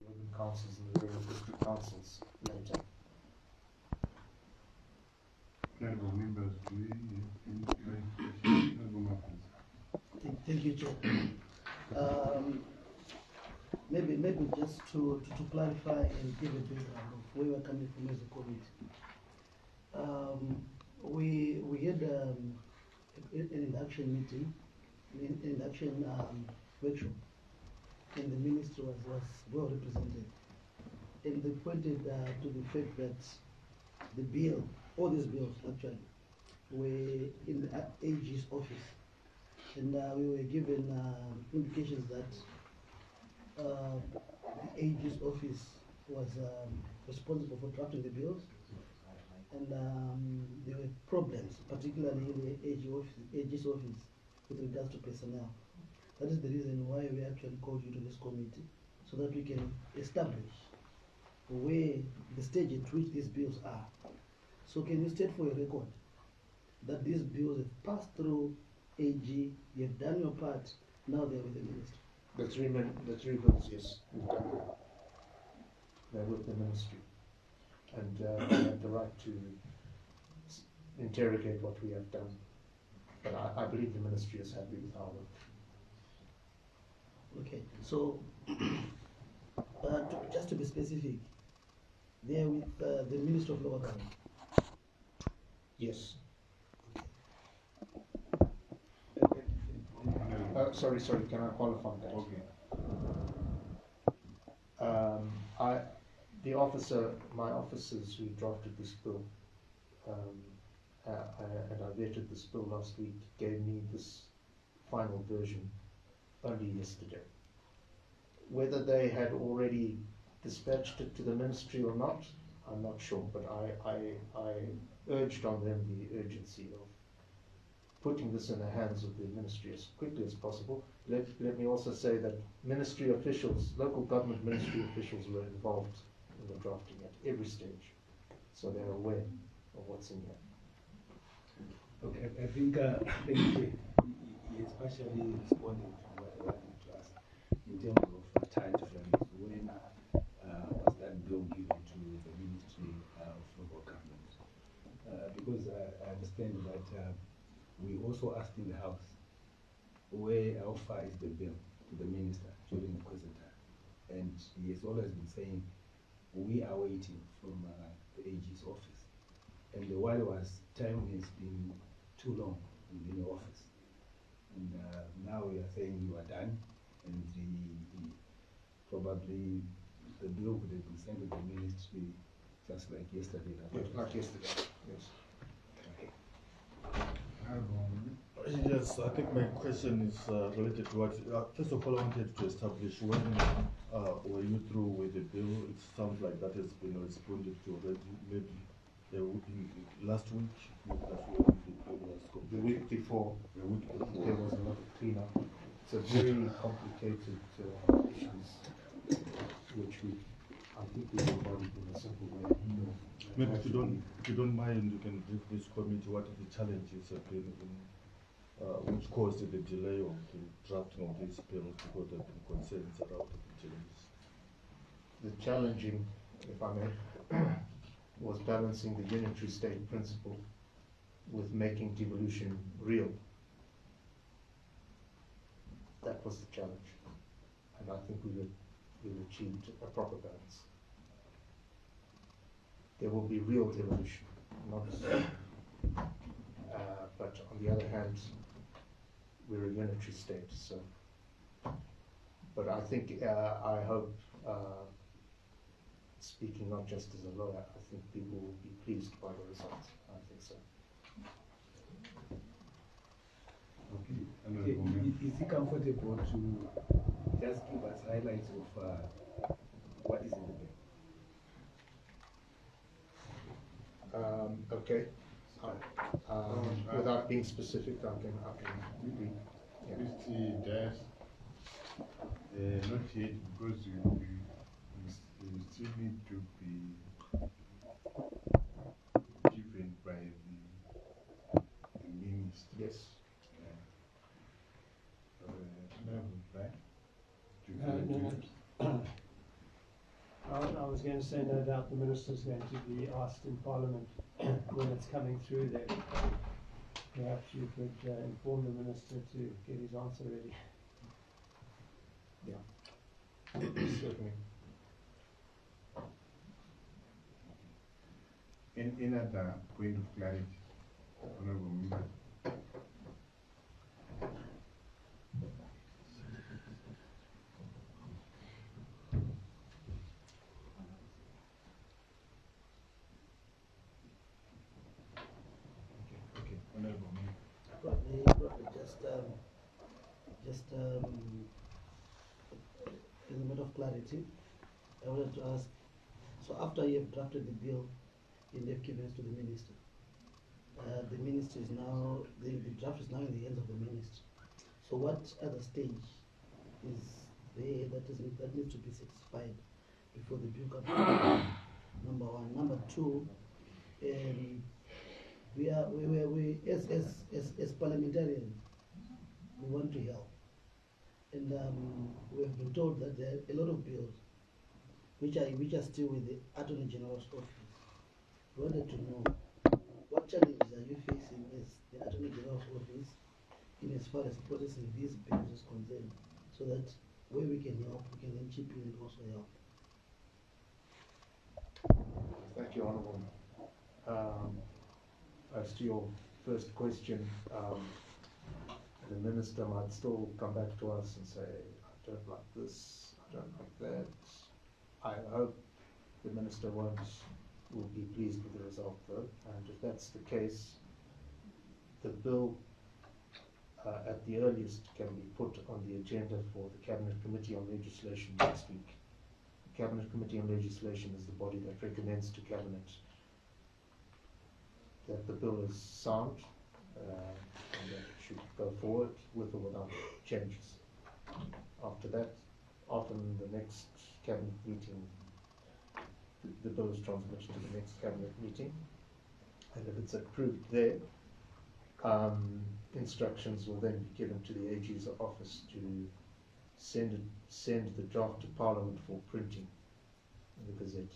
urban councils and the various district councils later. Honourable members, do we have any clarification? Honourable Marcus. Thank you, Chair. Maybe just to clarify and give a background of where we're coming from as a committee. We had an induction meeting, an induction workshop, and the ministry was well represented. And they pointed to the fact that the bill, all these bills actually, were in the AG's office. And we were given indications that the AG's office was responsible for drafting the bills, and there were problems, particularly in the AG's office with regards to personnel. That is the reason why we actually called you to this committee, so that we can establish where the stage at which these bills are. So can you state for a record that these bills have passed through AG, you have done your part, now they're with the ministry? The three bills, yes, we've done them. They're with the ministry. And we have the right to interrogate what we have done. But I believe the ministry is happy with our work. Okay, so just to be specific, they're with the Minister of Local Government? Yes. Sorry, can I qualify that? Okay. My officers who drafted this bill, and I vetted this bill last week, gave me this final version only yesterday. Whether they had already dispatched it to the ministry or not, I'm not sure, but I urged on them the urgency of putting this in the hands of the ministry as quickly as possible. Let me also say that ministry officials, local government ministry officials were involved in the drafting at every stage, so they're aware of what's in here. Okay, I think he is partially responding to what I wanted to ask in terms of time frames. When was that bill given to the Ministry of Local Government? Because I understand that we also asked in the House how far is the bill to the Minister during the present time. And he has always been saying, we are waiting from the AG's office. And while time has been too long in the office. And now we are saying you are done, and probably the bill would have been sent to the ministry just like yesterday. Like yesterday, yes. Okay. Yes, I think my question is related to what, first of all, I wanted to establish when were you through with the bill? It sounds like that has been responded to already, maybe last week, the week before, there was a lot of cleanup. It's a very complicated issues, which I think we embodied in a simple way. Maybe if you don't mind, you can brief this committee what the challenges have been which caused the delay of the drafting of these bills, because there have been concerns around the delays. The challenging, if I may, was balancing the unitary state principle with making devolution real. That was the challenge, and I think we've achieved a proper balance. There will be real devolution, not but on the other hand, we're a unitary state, so. But I think, I hope, speaking not just as a lawyer, I think people will be pleased by the results. I think so. Okay. Is it comfortable to just give us highlights of what is in the bill? Okay. Without being specific, I can read. Yeah. Mr. Dias, not yet, because you still need to be given by the minister. Yes. I was going to say, no doubt the minister's going to be asked in Parliament when it's coming through there. Perhaps you could inform the minister to get his answer ready. Certainly. Any other point of clarity, Honorable Member? Okay, Honorable Member. Probably just as a matter of clarity, I wanted to ask, so after you have drafted the bill and they've given it to the minister, the minister is now, the draft is now in the hands of the minister. So what other stage is there that needs to be satisfied before the bill comes? Number one. Number two, we as parliamentarians, we want to help. And we have been told that there are a lot of bills which are still with the Attorney General's office. We wanted to know what challenges are you facing as the Attorney General's office in as far as processing these bills is concerned, so that where we can help, we can then chip in and also help. Thank you, Honourable. As to your first question, the minister might still come back to us and say, I don't like this, I don't like that. I hope the minister will be pleased with the result though, and if that's the case, the bill at the earliest can be put on the agenda for the Cabinet Committee on Legislation next week. The Cabinet Committee on Legislation is the body that recommends to Cabinet that the bill is sound and that it should go forward with or without changes. After that, often the next Cabinet meeting, the bill is transmitted to the next Cabinet meeting, and if it's approved there, instructions will then be given to the AG's office to send the draft to Parliament for printing in the Gazette.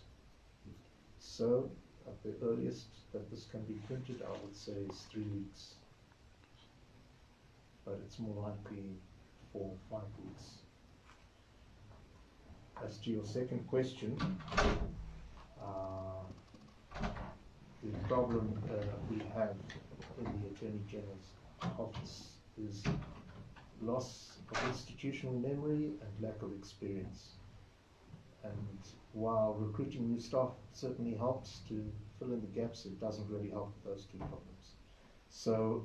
So, at the earliest that this can be printed, I would say is 3 weeks, but it's more likely 4 or 5 weeks. As to your second question, the problem we have in the Attorney General's office is loss of institutional memory and lack of experience. And while recruiting new staff certainly helps to fill in the gaps, it doesn't really help with those two problems. So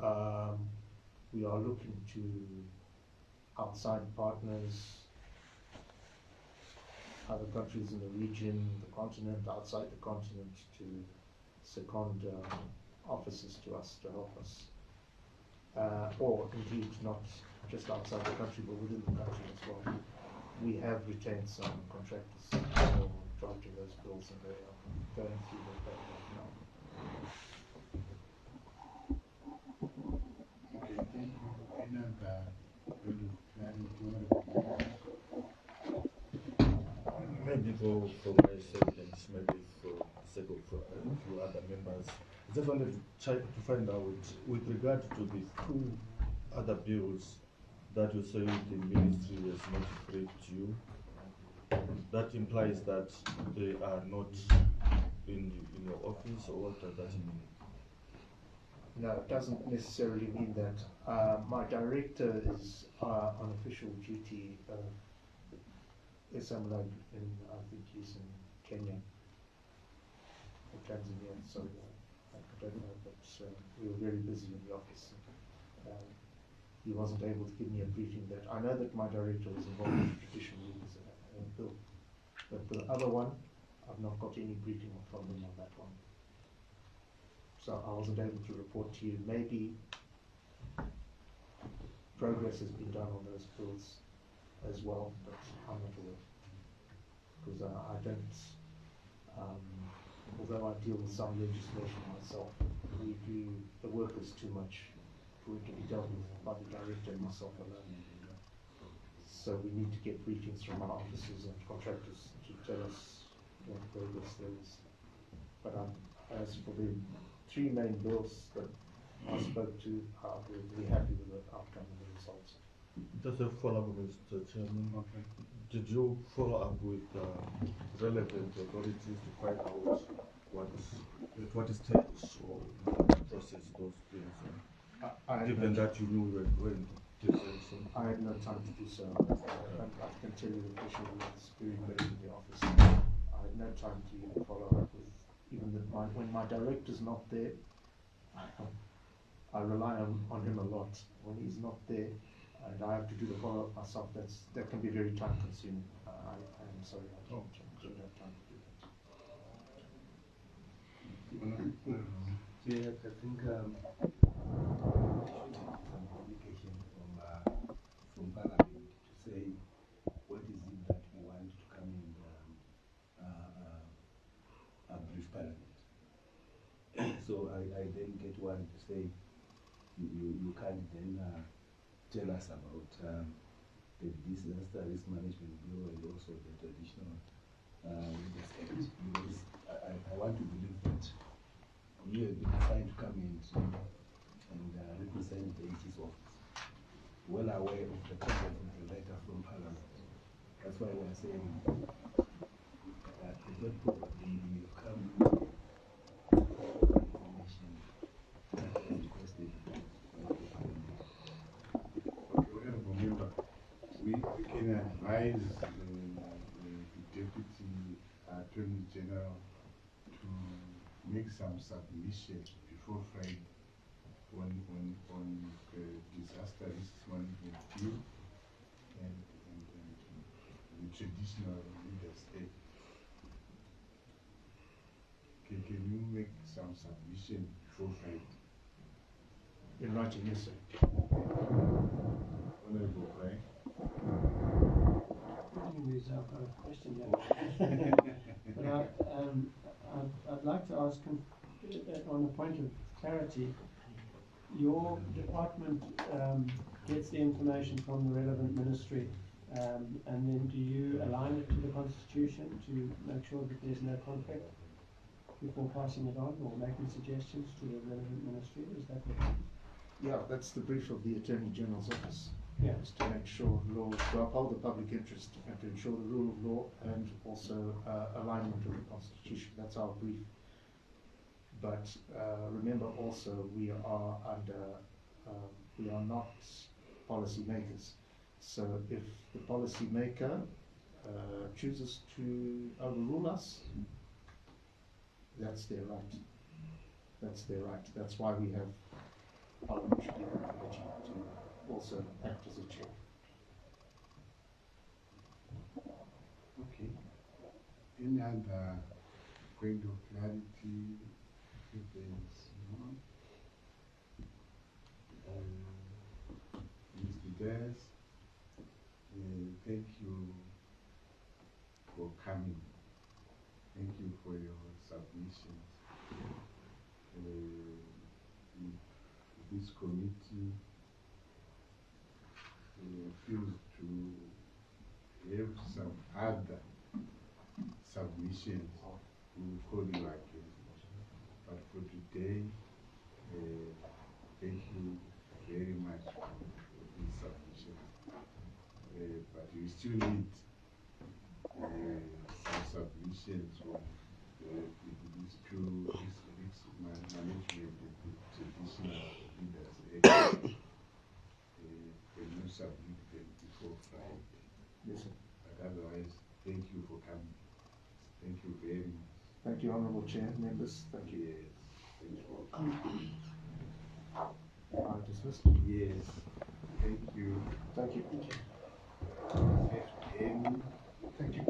we are looking to outside partners, other countries in the region, the continent, outside the continent, to second officers to us to help us. Or indeed not just outside the country but within the country as well. We have retained some contractors for drafting those bills and they are going through that right now. Okay, thank you. Any other point of clarity? Maybe for my sake and maybe for the sake of a few other members, I just wanted to try to find out with regard to the 2 other bills that you say the ministry has not briefed you. That implies that they are not in your office, or what does that mean? No, it doesn't necessarily mean that. My director is on official duty. Some like in, I think he's in Kenya or Tanzania, so I don't know, but we were very busy in the office. He wasn't able to give me a briefing that. I know that my director was involved in tradition rules bill, but the other one, I've not got any briefing from him on that one. So I wasn't able to report to you. Maybe progress has been done on those bills as well, but I'm not aware. Because I don't, although I deal with some legislation myself, the work is too much for it to be dealt with by the director and myself alone. So we need to get briefings from our officers and contractors to tell us what progress there is. But as for the three main bills that I spoke to, we're very happy with the outcome and the results. Just a follow-up, Mr. Chairman. Okay. Did you follow up with relevant authorities to find out what is status or process those bills? Given that you knew we were going to so. I had no time to do so. I can tell you the issue was very late in the office. I had no time to even follow up with, even when my director's not there, I rely on him a lot. When he's not there, and I have to do the follow-up myself, that can be very time consuming. I am sorry, I don't have time to do that. Yeah, I think should have some communication from Parliament to say what is it that we want to come and brief Parliament. So I then get one to say you can't then tell us about the disaster risk management bill and also the traditional leaders act, because I want to believe that you have been assigned to come in and represent the AG's office, well aware of the content of the letter from Parliament. That's why we are saying that the third probably will come information that is requested by the Parliament. Honorable member, we can advise the Deputy Attorney General to make some submission before Friday on disaster risk management bill and the traditional leaders act. Can you make some submission before Friday? In writing, yes, sir. Honorable Brian. I've got a question here. But I'd like to ask on a point of clarity. Your department gets the information from the relevant ministry, and then do you align it to the Constitution to make sure that there's no conflict before passing it on or making suggestions to the relevant ministry? Is that what happens? Yeah, that's the brief of the Attorney General's office. Yeah. Is to make sure law, to uphold the public interest and to ensure the rule of law and also alignment with the Constitution. That's our brief. But remember also we are we are not policy makers. So if the policy maker chooses to overrule us, that's their right. That's their right. That's why we have parliamentary ability to also act as a check. Okay. Any other point of clarity? If there is none. Mr. Des, thank you for coming. Thank you for your submissions. This committee feels to have some other submissions. We will call you again. But for today, thank you very much for these submissions. But we still need some submissions on these two risk management and the traditional leaders. Can you submit them before Friday? Yes, sir. But otherwise, thank you for coming. Thank you very much. Thank you, Honourable Chair, members. Thank you. Yes. Thank you. I dismiss. Yes. Thank you. Thank you. Thank you. Thank you.